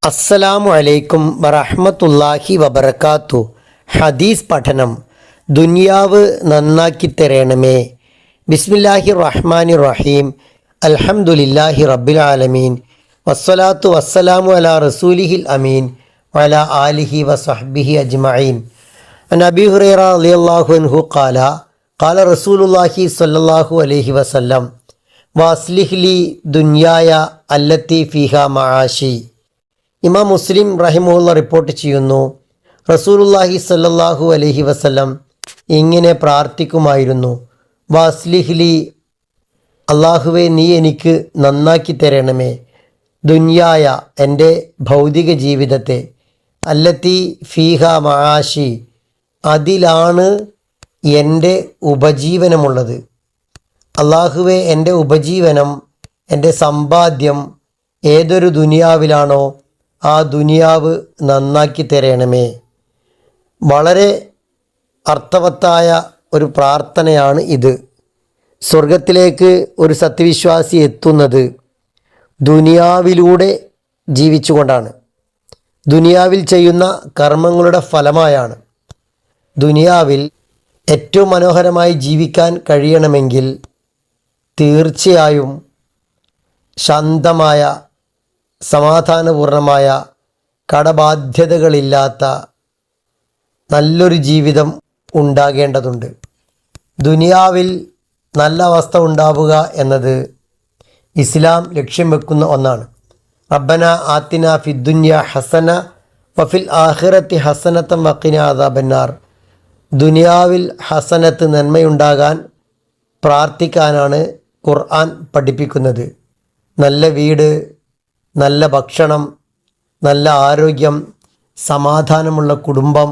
അസ്സലാമു അലൈക്കും വറഹ്മത്തുള്ളാഹി വബറകാത്തു. ഹദീസ് പഠനം. ദുനിയാവ് നന്നാക്കി തരണമേ. ബിസ്മില്ലാഹി റഹ്മാനി റഹീം. അൽഹംദുലില്ലാഹി റബ്ബിൽ ആലമീൻ. വസ്സലാത്തു വസ്സലാമു അലാ റസൂലിഹിൽ അമീൻ വഅലാ ആലിഹി വസഹ്ബിഹി അജ്മഈൻ. അൻ അബീ ഹുറൈറ റളിയല്ലാഹു അൻഹു ഖാല ഖാല റസൂലുള്ളാഹി സ്വല്ലല്ലാഹു അലൈഹി വസല്ലം വഅസ്ലിഹ് ലി ദുനിയായ അല്ലത്തി ഫീഹാ മആശി. ഇമാം മുസ്ലിം റഹിമഹുള്ള റിപ്പോർട്ട് ചെയ്യുന്നു, റസൂലുള്ളാഹി സ്വല്ലല്ലാഹു അലൈഹി വസല്ലം ഇങ്ങനെ പ്രാർത്ഥിക്കുമായിരുന്നു: വഅസ്ലിഹ്ലി, അള്ളാഹുവെ നീ എനിക്ക് നന്നാക്കി തരണമേ, ദുനിയായ എൻ്റെ ഭൗതിക ജീവിതത്തെ, അല്ലത്തി ഫീഹ മആശി, അതിലാണ് എൻ്റെ ഉപജീവനമുള്ളത്. അള്ളാഹുവെ എൻ്റെ ഉപജീവനം, എൻ്റെ സമ്പാദ്യം ഏതൊരു ദുനിയാവിലാണോ ആ ദുനിയാവ് നന്നാക്കി തരണമേ. വളരെ അർത്ഥവത്തായ ഒരു പ്രാർത്ഥനയാണ് ഇത്. സ്വർഗത്തിലേക്ക് ഒരു സത്യവിശ്വാസി എത്തുന്നത് ദുനിയാവിലൂടെ ജീവിച്ചുകൊണ്ടാണ്, ദുനിയാവിൽ ചെയ്യുന്ന കർമ്മങ്ങളുടെ ഫലമായാണ്. ദുനിയാവിൽ ഏറ്റവും മനോഹരമായി ജീവിക്കാൻ കഴിയണമെങ്കിൽ തീർച്ചയായും ശാന്തമായ, സമാധാനപൂർണമായ, കടബാധ്യതകളില്ലാത്ത നല്ലൊരു ജീവിതം ഉണ്ടാകേണ്ടതുണ്ട്. ദുനിയാവിൽ നല്ല അവസ്ഥ ഉണ്ടാവുക എന്നത് ഇസ്ലാം ലക്ഷ്യം വെക്കുന്ന ഒന്നാണ്. റബ്ബന ആത്തിന ഫിദ്ദുനിയ ഹസന വഫിൽ ആഖിറത്തി ഹസനത്തം വഖിന അദാബന്നാർ. ദുനിയാവിൽ ഹസനത്ത്, നന്മയുണ്ടാകാൻ പ്രാർത്ഥിക്കാനാണ് ഖുർആൻ പഠിപ്പിക്കുന്നത്. നല്ല വീട്, നല്ല ഭക്ഷണം, നല്ല ആരോഗ്യം, സമാധാനമുള്ള കുടുംബം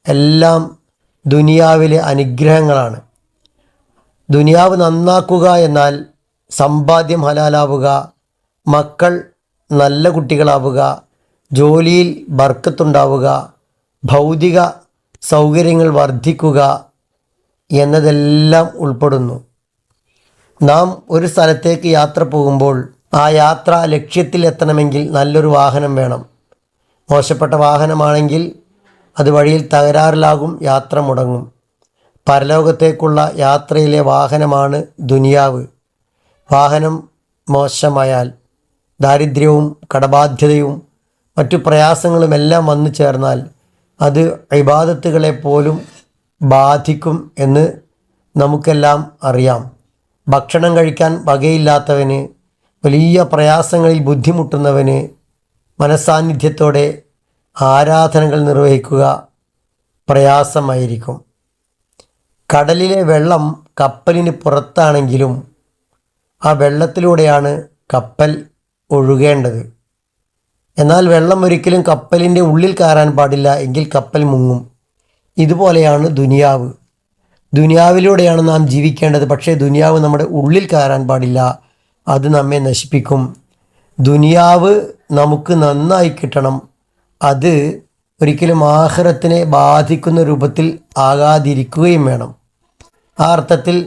എല്ലാം ദുനിയാവിലെ അനുഗ്രഹങ്ങളാണ്. ദുനിയാവ് നന്നാക്കുക എന്നാൽ സമ്പാദ്യം ഹലാലാവുക, മക്കൾ നല്ല കുട്ടികളാവുക, ജോലിയിൽ ബർക്കത്തുണ്ടാവുക, ഭൗതിക സൗകര്യങ്ങൾ വർദ്ധിക്കുക എന്നതെല്ലാം ഉൾപ്പെടുന്നു. നാം ഒരു സ്ഥലത്തേക്ക് യാത്ര പോകുമ്പോൾ ആ യാത്ര ലക്ഷ്യത്തിൽ എത്തണമെങ്കിൽ നല്ലൊരു വാഹനം വേണം. മോശപ്പെട്ട വാഹനമാണെങ്കിൽ അത് വഴിയിൽ തകരാറിലാകും, യാത്ര മുടങ്ങും. പരലോകത്തേക്കുള്ള യാത്രയിലെ വാഹനമാണ് ദുനിയാവ്. വാഹനം മോശമായാൽ ദാരിദ്ര്യവും കടബാധ്യതയും മറ്റു പ്രയാസങ്ങളുമെല്ലാം വന്നു ചേർന്നാൽ അത് ഇബാദത്തുകളെ പോലും ബാധിക്കും എന്ന് നമുക്കെല്ലാം അറിയാം. ഭക്ഷണം കഴിക്കാൻ വകയില്ലാത്തവന്, വലിയ പ്രയാസങ്ങളിൽ ബുദ്ധിമുട്ടുന്നവന് മനസ്സാന്നിധ്യത്തോടെ ആരാധനകൾ നിർവഹിക്കുക പ്രയാസമായിരിക്കും. കടലിലെ വെള്ളം കപ്പലിന് പുറത്താണെങ്കിലും ആ വെള്ളത്തിലൂടെയാണ് കപ്പൽ ഒഴുകേണ്ടത്. എന്നാൽ വെള്ളം ഒരിക്കലും കപ്പലിൻ്റെ ഉള്ളിൽ കയറാൻ പാടില്ല, എങ്കിൽ കപ്പൽ മുങ്ങും. ഇതുപോലെയാണ് ദുനിയാവ്. ദുനിയാവിലൂടെയാണ് നാം ജീവിക്കേണ്ടത്. പക്ഷേ ദുനിയാവ് നമ്മുടെ ഉള്ളിൽ കയറാൻ പാടില്ല, അത് നമ്മെ നശിപ്പിക്കും. ദുനിയാവ് നമുക്ക് നന്നായി കിട്ടണം, അത് ഒരിക്കലും ആഖിറത്തിനെ ബാധിക്കുന്ന രൂപത്തിൽ ആകാതിരിക്കുകയും വേണം. ആ അർത്ഥത്തിൽ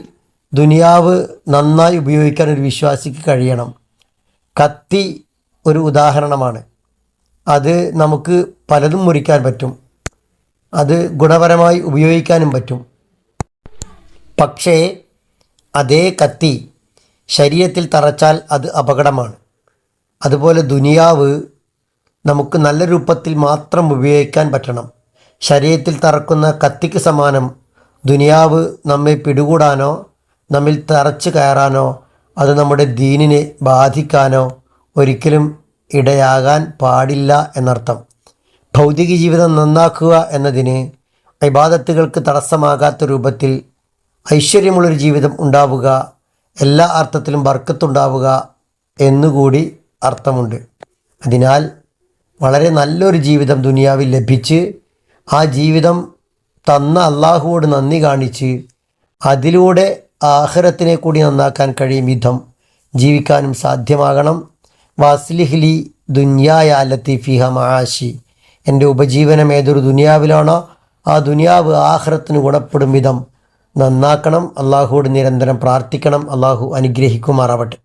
ദുനിയാവ് നന്നായി ഉപയോഗിക്കാൻ ഒരു വിശ്വാസിക്ക് കഴിയണം. കത്തി ഒരു ഉദാഹരണമാണ്. അത് നമുക്ക് പലതും മുറിക്കാൻ പറ്റും, അത് ഗുണപരമായി ഉപയോഗിക്കാനും പറ്റും. പക്ഷേ അതേ കത്തി ശരീരത്തിൽ തറച്ചാൽ അത് അപകടമാണ്. അതുപോലെ ദുനിയാവ് നമുക്ക് നല്ല രൂപത്തിൽ മാത്രം ഉപയോഗിക്കാൻ പറ്റണം. ശരീരത്തിൽ തറക്കുന്ന കത്തിക്ക് സമാനം ദുനിയാവ് നമ്മെ പിടികൂടാനോ നമ്മിൽ തറച്ച് കയറാനോ അത് നമ്മുടെ ദീനിനെ ബാധിക്കാനോ ഒരിക്കലും ഇടയാകാൻ പാടില്ല എന്നർത്ഥം. ഭൗതിക ജീവിതം നന്നാക്കുക എന്നതിന് ഇബാദത്തുകൾക്ക് തടസ്സമാകാത്ത രൂപത്തിൽ ഐശ്വര്യമുള്ളൊരു ജീവിതം ഉണ്ടാവുക, എല്ലാ അർത്ഥത്തിലും ബർക്കത്തുണ്ടാവുക എന്നുകൂടി അർത്ഥമുണ്ട്. അതിനാൽ വളരെ നല്ലൊരു ജീവിതം ദുനിയാവിൽ ലഭിച്ച് ആ ജീവിതം തന്ന അള്ളാഹുവോട് നന്ദി കാണിച്ച് അതിലൂടെ ആഖിറത്തിനെ കൂടി നന്നാക്കാൻ കഴിയും വിധം ജീവിക്കാനും സാധ്യമാകണം. വഅസ്ലിഹ്ലി ദുനിയായ അല്ലത്തി ഫീഹ മആശി, എൻ്റെ ഉപജീവനം ഏതൊരു ദുനിയാവിലാണോ ആ ദുനിയാവ് ആഖിറത്തിന് ഗുണപ്പെടും വിധം നന്നാക്കണം. അള്ളാഹുവോട് നിരന്തരം പ്രാർത്ഥിക്കണം. അള്ളാഹു അനുഗ്രഹിക്കുമാറാവട്ടെ.